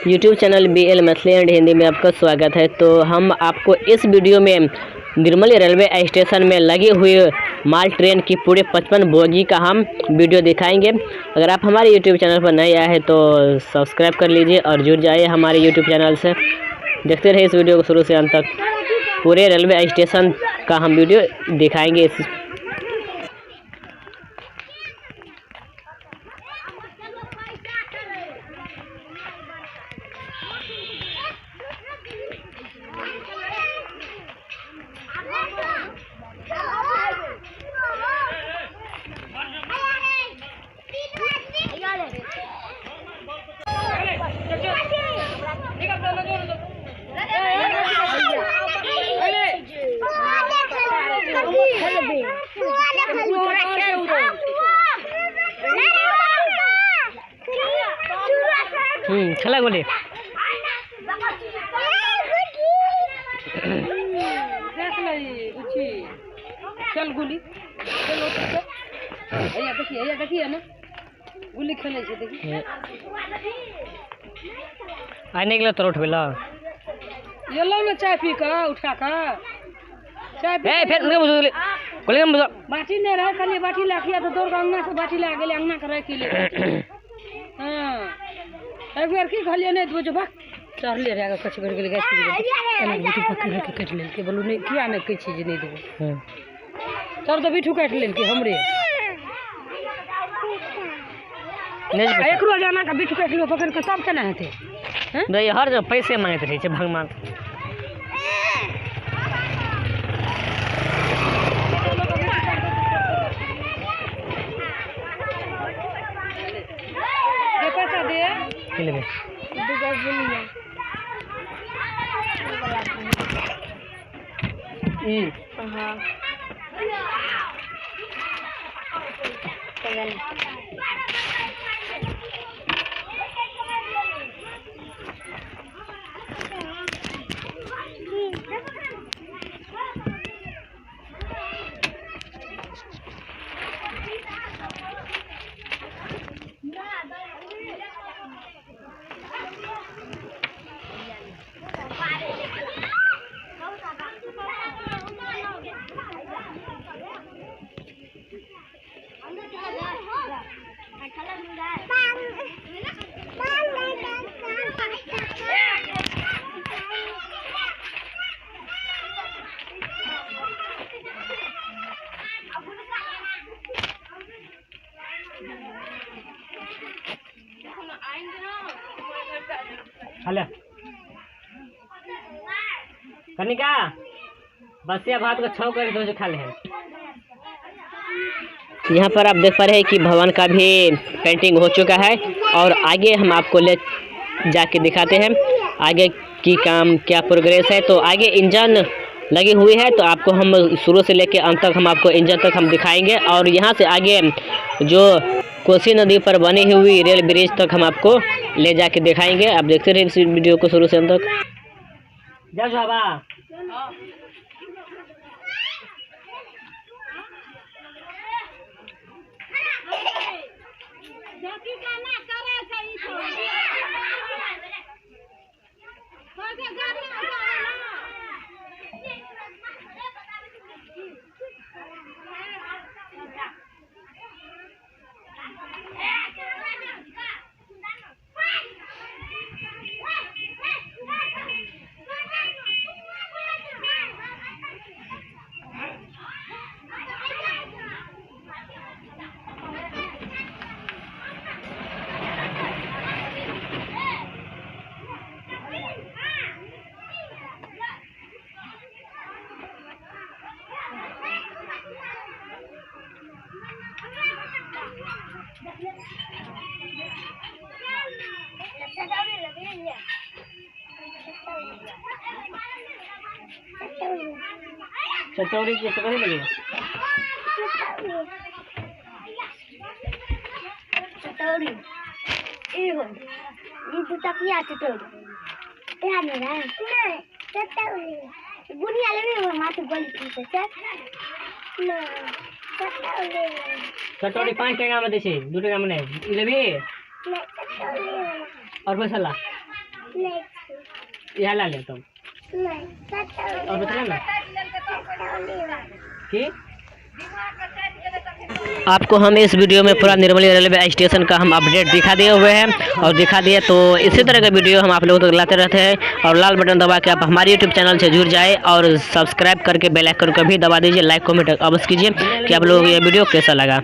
YouTube channel BL Maithili and Hindi में आपका स्वागत है। तो हम आपको इस वीडियो में निर्मली रेलवे स्टेशन में लगी हुई माल ट्रेन की पूरे 55 बोगी का हम वीडियो दिखाएंगे। अगर आप हमारे YouTube चैनल पर नए आए हैं तो सब्सक्राइब कर लीजिए और जुड़ जाइए हमारे YouTube चैनल से। देखते रहिए इस वीडियो को शुरू से अंत तक। पूरे रेलवे स्टेशन का हम वीडियो दिखाएंगे। खेला गोली चल गुली चलो देखिए ना गुली खेले से देखिए आने के लिए तो उठ मिला ये लो ना चाय पी का उठा का चाय पी फिर मुझे गोली मुझे बाटी नहीं रहा खाली बाटी लाखिया तो दौड़ अंगना से बाटी ला गेले अंगना करे के लिए हां एक बार की खाली नहीं तो भाग चढ़ ले रहेगा कछ कर गेले गैस के बिटू पकड़ के कट ले के बोलू नहीं किया ना कोई चीज नहीं देबो चल तो बिटू काट ले के हमरे नहीं एक रोजाना का बिटू काट लो पकड़ के सब केना हेते हैं नहीं हर जगह पैसे मांगते रहे छे भगवान पैसा दे ले हां हेलो कनिका बसिया भात को 6 कर दो जो खा ले हैं। यहाँ पर आप देख पा रहे हैं कि भवन का भी पेंटिंग हो चुका है और आगे हम आपको ले जाके दिखाते हैं आगे की काम क्या प्रोग्रेस है। तो आगे इंजन लगी हुई है तो आपको हम शुरू से लेके अंत तक हम आपको इंजन तक हम दिखाएंगे और यहाँ से आगे जो कोसी नदी पर बनी हुई रेल ब्रिज तक हम आपको ले जाके दिखाएंगे। आप देखते रहिए इस वीडियो को शुरू से अंत तक। जय बाबा चटोरी की चटोरी लगी चटोरी ये तो तकिया चटोरी याद नहीं रहा चटोरी बुनिया ले माथे गोली की चल लो चटोरी 5 टका में दे छे 2 टका में नहीं लेबी और मसाला नहीं यहाँ ला ले तुम नहीं सत्ता और बता ना कि आपको हम इस वीडियो में पूरा निर्मली रेलवे स्टेशन का हम अपडेट दिखा दिए हुए हैं और दिखा दिए। तो इसी तरह का वीडियो हम आप लोगों तक लाते रहते हैं और लाल बटन दबा के आप हमारे यूट्यूब चैनल से जुड़ जाए और सब्सक्राइब करके बेल आइकन को भी दबा दीजिए। लाइक कमेंट अवश्य कीजिए कि आप लोगों को ये वीडियो कैसा लगा।